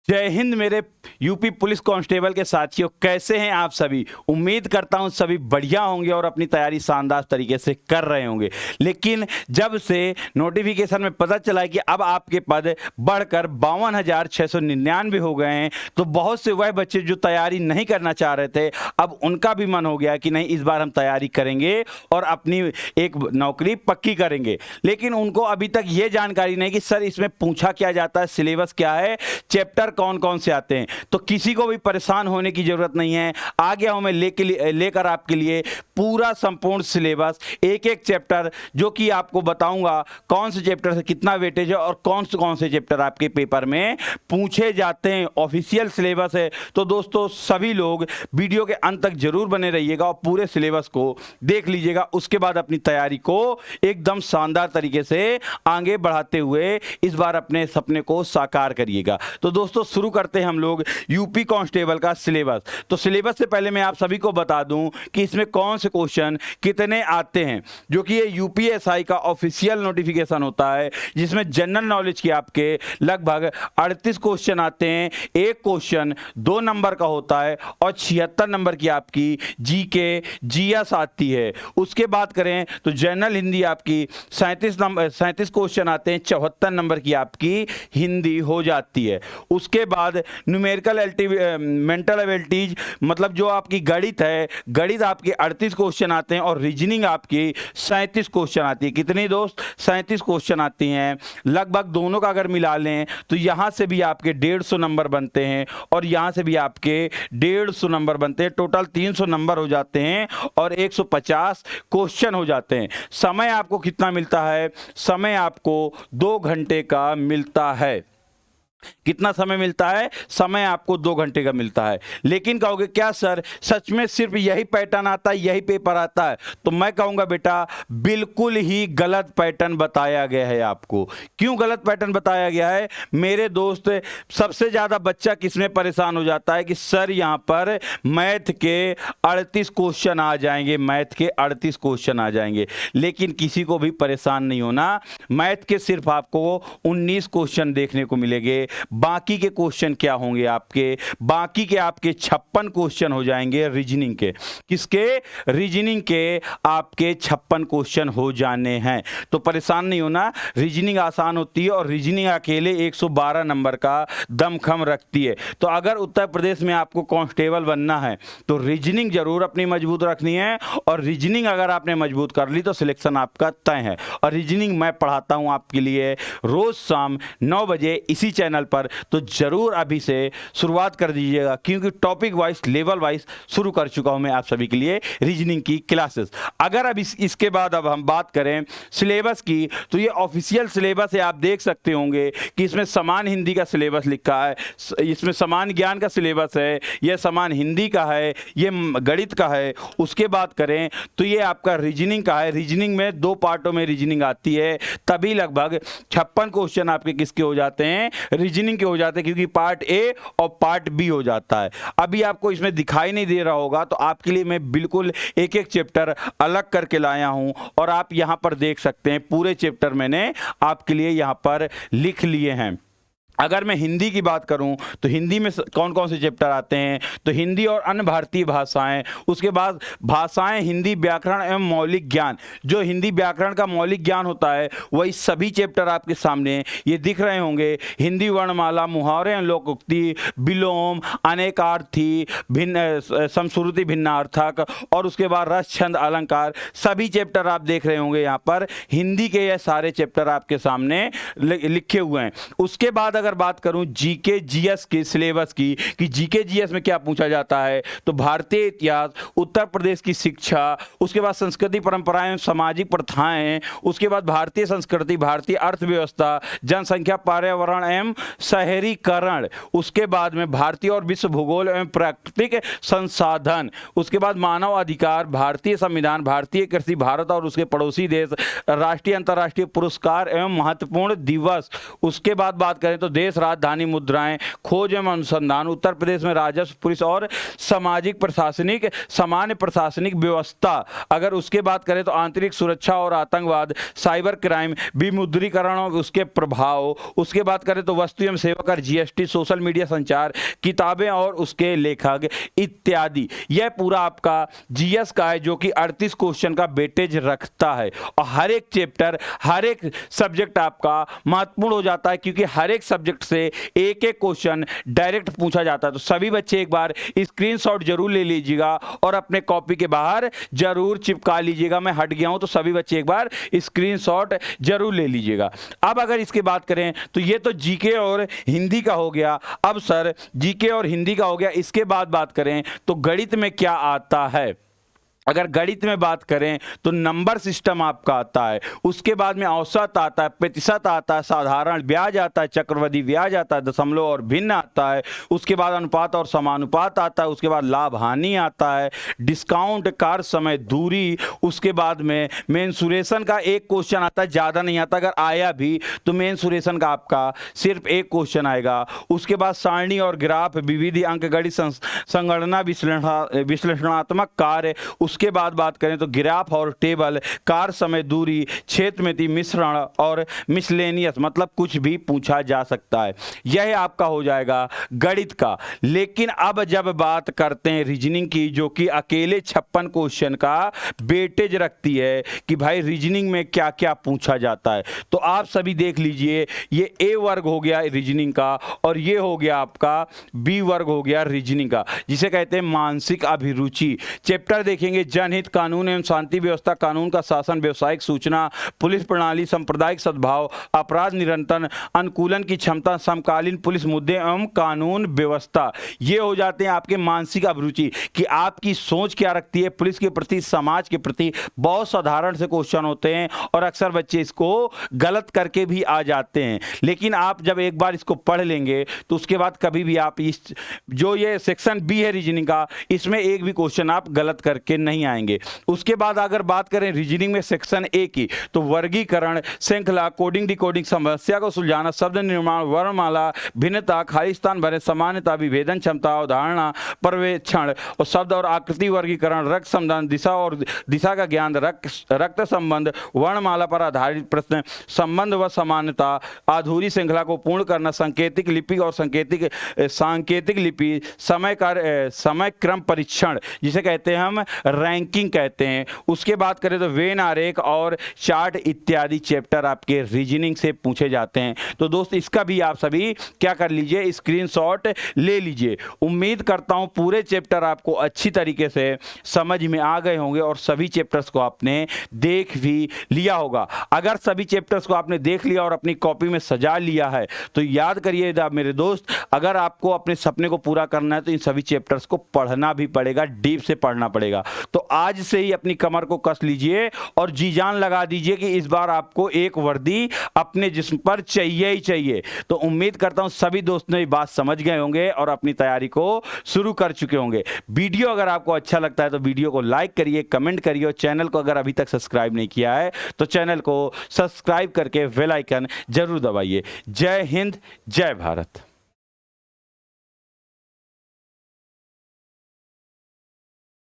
जय हिंद मेरे UP police constable के साथियों, कैसे हैं आप सभी। उम्मीद करता हूं सभी बढ़िया होंगे और अपनी तैयारी शानदार तरीके से कर रहे होंगे। लेकिन जब से नोटिफिकेशन में पता चला है कि अब आपके पद बढ़कर 52,699 हो गए हैं, तो बहुत से वह बच्चे जो तैयारी नहीं करना चाह रहे थे, अब उनका भी मन हो गया कि नहीं, इस बार हम तैयारी करेंगे और अपनी एक नौकरी पक्की करेंगे। लेकिन उनको अभी तक ये जानकारी नहीं कि सर इसमें पूछा क्या जाता है, सिलेबस क्या है, चैप्टर कौन कौन से आते हैं। तो किसी को भी परेशान होने की जरूरत नहीं है। आ गया हूं मैं लेकर आपके लिए पूरा संपूर्ण सिलेबस, एक एक चैप्टर, जो कि आपको बताऊंगा कौन से चैप्टर से कितना वेटेज है और कौन से चैप्टर आपके पेपर में पूछे जाते हैं। ऑफिशियल सिलेबस है, तो दोस्तों सभी लोग वीडियो के अंत तक जरूर बने रहिएगा और पूरे सिलेबस को देख लीजिएगा। उसके बाद अपनी तैयारी को एकदम शानदार तरीके से आगे बढ़ाते हुए इस बार अपने सपने को साकार करिएगा। तो दोस्तों शुरू करते हैं हम लोग यूपी कांस्टेबल का सिलेबस। तो सिलेबस से पहले मैं आप सभी को बता दूं कि इसमें कौन से क्वेश्चन कितने आते हैं, जो कि ये यूपीएसआई का ऑफिशियल नोटिफिकेशन होता है, जिसमें जनरल नॉलेज के आपके लगभग 38 क्वेश्चन आते हैं। एक क्वेश्चन 2 नंबर का होता है और 76 नंबर की आपकी जीके जीएस आती है। उसके बाद करें तो जनरल हिंदी आपकी 37 क्वेश्चन आते हैं, 74 नंबर की आपकी हिंदी हो जाती है। उसके बाद न्यूमेरिकल मेंटल एबिलिटीज, मतलब जो आपकी गणित है, गणित आपके 38 क्वेश्चन आते हैं और रीजनिंग आपकी 37 क्वेश्चन आती है। कितनी दोस्त? 37 क्वेश्चन आती हैं। लगभग दोनों का अगर मिला लें तो यहां से भी आपके 150 नंबर बनते हैं और यहां से भी आपके 150 नंबर बनते हैं। टोटल 300 नंबर हो जाते हैं और 150 क्वेश्चन हो जाते हैं। समय आपको कितना मिलता है? समय आपको 2 घंटे का मिलता है। कितना समय मिलता है? समय आपको 2 घंटे का मिलता है। लेकिन कहोगे क्या सर सच में सिर्फ यही पैटर्न आता है, यही पेपर आता है? तो मैं कहूंगा बेटा बिल्कुल ही गलत पैटर्न बताया गया है आपको। क्यों गलत पैटर्न बताया गया है मेरे दोस्त? सबसे ज्यादा बच्चा किसमें परेशान हो जाता है कि सर यहां पर मैथ के 38 क्वेश्चन आ जाएंगे, मैथ के 38 क्वेश्चन आ जाएंगे। लेकिन किसी को भी परेशान नहीं होना। मैथ के सिर्फ आपको 19 क्वेश्चन देखने को मिलेंगे। बाकी के क्वेश्चन क्या होंगे आपके? बाकी के आपके 56 क्वेश्चन हो जाएंगे रीजनिंग के। किसके? रीजनिंग के आपके 56 क्वेश्चन हो जाने हैं। तो परेशान नहीं होना, रीजनिंग आसान होती है और रीजनिंग अकेले 112 नंबर का दमखम रखती है। तो अगर उत्तर प्रदेश में आपको कांस्टेबल बनना है तो रीजनिंग जरूर अपनी मजबूत रखनी है, और रीजनिंग अगर आपने मजबूत कर ली तो सिलेक्शन आपका तय है। और रीजनिंग मैं पढ़ाता हूं आपके लिए रोज शाम 9 बजे इसी चैनल पर। तो जरूर अभी से शुरुआत कर दीजिएगा, क्योंकि टॉपिक वाइज लेवल वाइज शुरू कर चुका हूं मैं आप सभी के लिए रीजनिंग की क्लासेस। अगर अब इसके बाद अब हम बात करें सिलेबस की, तो ये ऑफिशियल सिलेबस है। आप देख सकते होंगे कि इसमें समान हिंदी का सिलेबस लिखा है, इसमें समान ज्ञान का सिलेबस है, यह समान हिंदी का है, ये गणित का है। उसके बाद करें तो ये आपका रीजनिंग का है। रीजनिंग में 2 पार्टों में रीजनिंग आती है, तभी लगभग 56 क्वेश्चन आपके किसके हो जाते हैं? रीजनिंग के हो जाते हैं, क्योंकि पार्ट ए और पार्ट बी हो जाता है। अभी आपको इसमें दिखाई नहीं दे रहा होगा, तो आपके लिए मैं बिल्कुल एक एक चैप्टर अलग करके लाया हूं और आप यहां पर देख सकते हैं पूरे चैप्टर मैंने आपके लिए यहां पर लिख लिए हैं। अगर मैं हिंदी की बात करूं तो हिंदी में कौन कौन से चैप्टर आते हैं? तो हिंदी और अन्य भारतीय भाषाएं, उसके बाद भाषाएं, हिंदी व्याकरण एवं मौलिक ज्ञान। जो हिंदी व्याकरण का मौलिक ज्ञान होता है वही सभी चैप्टर आपके सामने ये दिख रहे होंगे। हिंदी वर्णमाला, मुहावरे एवं लोकोक्ति, विलोम, अनेकार्थी, भिन्न समश्रुति, भिन्नार्थक, और उसके बाद रस, छंद, अलंकार, सभी चैप्टर आप देख रहे होंगे यहाँ पर। हिंदी के ये सारे चैप्टर आपके सामने लिखे हुए हैं। उसके बाद अगर बात करूं जीके जीएस के सिलेबस की, कि जीके जीएस में क्या पूछा जाता है, तो भारतीय इतिहास, उत्तर प्रदेश की शिक्षा, उसके बाद संस्कृति परंपराएं सामाजिक प्रथाएं, उसके बाद भारतीय संस्कृति, भारतीय अर्थव्यवस्था, जनसंख्या, पर्यावरण एवं शहरीकरण, उसके बाद में भारतीय और विश्व भूगोल एवं प्राकृतिक संसाधन, उसके बाद मानव अधिकार, भारतीय संविधान, भारतीय कृषि, भारत और उसके पड़ोसी देश, राष्ट्रीय अंतर्राष्ट्रीय पुरस्कार एवं महत्वपूर्ण दिवस। उसके बाद बात करें तो देश राजधानी मुद्राएं, खोज एवं अनुसंधान, उत्तर प्रदेश में राजस्व, पुलिस और सामाजिक प्रशासनिक, सामान्य प्रशासनिक व्यवस्था। अगर उसके बात करें तो आंतरिक सुरक्षा और आतंकवाद, साइबर क्राइम, विमुद्रीकरण और उसके प्रभाव। उसके बात करें तो वस्तु एवं सेवा कर, जीएसटी, सोशल मीडिया संचार, किताबें और उसके लेखक इत्यादि। यह पूरा आपका जीएस का है, जो कि 38 क्वेश्चन का वेटेज रखता है और हर एक चैप्टर, हर एक सब्जेक्ट आपका महत्वपूर्ण हो जाता है, क्योंकि हर एक सब्जेक्ट से एक एक क्वेश्चन डायरेक्ट पूछा जाता है। तो सभी बच्चे एक बार स्क्रीनशॉट जरूर ले लीजिएगा और अपने कॉपी के बाहर जरूर चिपका लीजिएगा। मैं हट गया हूं तो सभी बच्चे एक बार स्क्रीनशॉट जरूर ले लीजिएगा। अब अगर इसकी बात करें तो ये तो जीके और हिंदी का हो गया। अब सर जीके और हिंदी का हो गया, इसके बाद बात करें तो गणित में क्या आता है। अगर गणित में बात करें तो नंबर सिस्टम आपका आता है, उसके बाद में औसत आता है, प्रतिशत आता है, साधारण ब्याज आता है, चक्रवृद्धि ब्याज आता है, दशमलव और भिन्न आता है, उसके बाद अनुपात और समानुपात आता है, उसके बाद लाभ हानि आता है, डिस्काउंट, कार्य समय, दूरी। उसके बाद में मेंसुरेशन का एक क्वेश्चन आता है, ज़्यादा नहीं आता, अगर आया भी तो मेंसुरेशन का आपका सिर्फ एक क्वेश्चन आएगा। उसके बाद सारणी और ग्राफ, विविधि, अंकगणित, संगणना, विश्लेषणात्मक कार्य। उसके बाद बात करें तो ग्राफ और टेबल, कार, समय, दूरी, क्षेत्रमिति, मिश्रण और मिसलेनियस, मतलब कुछ भी पूछा जा सकता है। यह आपका हो जाएगा गणित का। लेकिन अब जब बात करते हैं रीजनिंग की, जो कि अकेले 56 क्वेश्चन का वेटेज रखती है कि भाई रीजनिंग में क्या क्या पूछा जाता है, तो आप सभी देख लीजिए। ये ए वर्ग हो गया रीजनिंग का और ये हो गया आपका बी वर्ग हो गया रीजनिंग का, जिसे कहते हैं मानसिक अभिरुचि। चैप्टर देखेंगे जनहित, कानून एवं शांति व्यवस्था, कानून का शासन, व्यवसायिक सूचना, पुलिस प्रणाली, सांप्रदायिक सद्भाव, अपराध नियंत्रण, अनुकूलन की क्षमता, समकालीन पुलिस मुद्दे एवं कानून व्यवस्था। ये हो जाते हैं आपके मानसिक अभिरुचि कि आपकी सोच क्या रखती है पुलिस के प्रति, समाज के प्रति। बहुत साधारण से क्वेश्चन होते हैं और अक्सर बच्चे इसको गलत करके भी आ जाते हैं। लेकिन आप जब एक बार इसको पढ़ लेंगे तो उसके बाद कभी भी आप इस जो ये सेक्शन बी है रीजनिंग का, इसमें एक भी क्वेश्चन आप गलत करके नहीं आएंगे। उसके बाद अगर बात करें रीजनिंग में सेक्शन ए की, तो वर्गीकरण, श्रृंखला, कोडिंग, डिकोडिंग, समस्या को सुलझाना, शब्द निर्माण, वर्णमाला, भिन्नता, खाली स्थान भरे, समानता, विभेदन क्षमता, अवधारणा, पर्यवेक्षण और शब्द और आकृति वर्गीकरण, रक्त संबंध, दिशा और दिशा का ज्ञान, रक्त संबंध, वर्णमाला पर आधारित प्रश्न, संबंध व समानता, अधूरी श्रृंखला को पूर्ण करना, संकेतिक लिपि और सांकेतिक लिपि, समय क्रम परीक्षण, जिसे कहते हैं हम रैंकिंग कहते हैं। उसके बाद करें तो वेन आरेख और चार्ट इत्यादि चैप्टर आपके रीजनिंग से पूछे जाते हैं। तो दोस्त इसका भी आप सभी क्या कर लीजिए, स्क्रीनशॉट ले लीजिए। उम्मीद करता हूं पूरे चैप्टर आपको अच्छी तरीके से समझ में आ गए होंगे और सभी चैप्टर्स को आपने देख भी लिया होगा। अगर सभी चैप्टर्स को आपने देख लिया और अपनी कॉपी में सजा लिया है तो याद करिएगा मेरे दोस्त, अगर आपको अपने सपने को पूरा करना है तो इन सभी चैप्टर्स को पढ़ना भी पड़ेगा, डीप से पढ़ना पड़ेगा। तो आज से ही अपनी कमर को कस लीजिए और जी जान लगा दीजिए कि इस बार आपको एक वर्दी अपने जिस्म पर चाहिए ही चाहिए। तो उम्मीद करता हूं सभी दोस्तों ये बात समझ गए होंगे और अपनी तैयारी को शुरू कर चुके होंगे। वीडियो अगर आपको अच्छा लगता है तो वीडियो को लाइक करिए, कमेंट करिए और चैनल को अगर अभी तक सब्सक्राइब नहीं किया है तो चैनल को सब्सक्राइब करके बेल आइकन जरूर दबाइए। जय हिंद, जय भारत।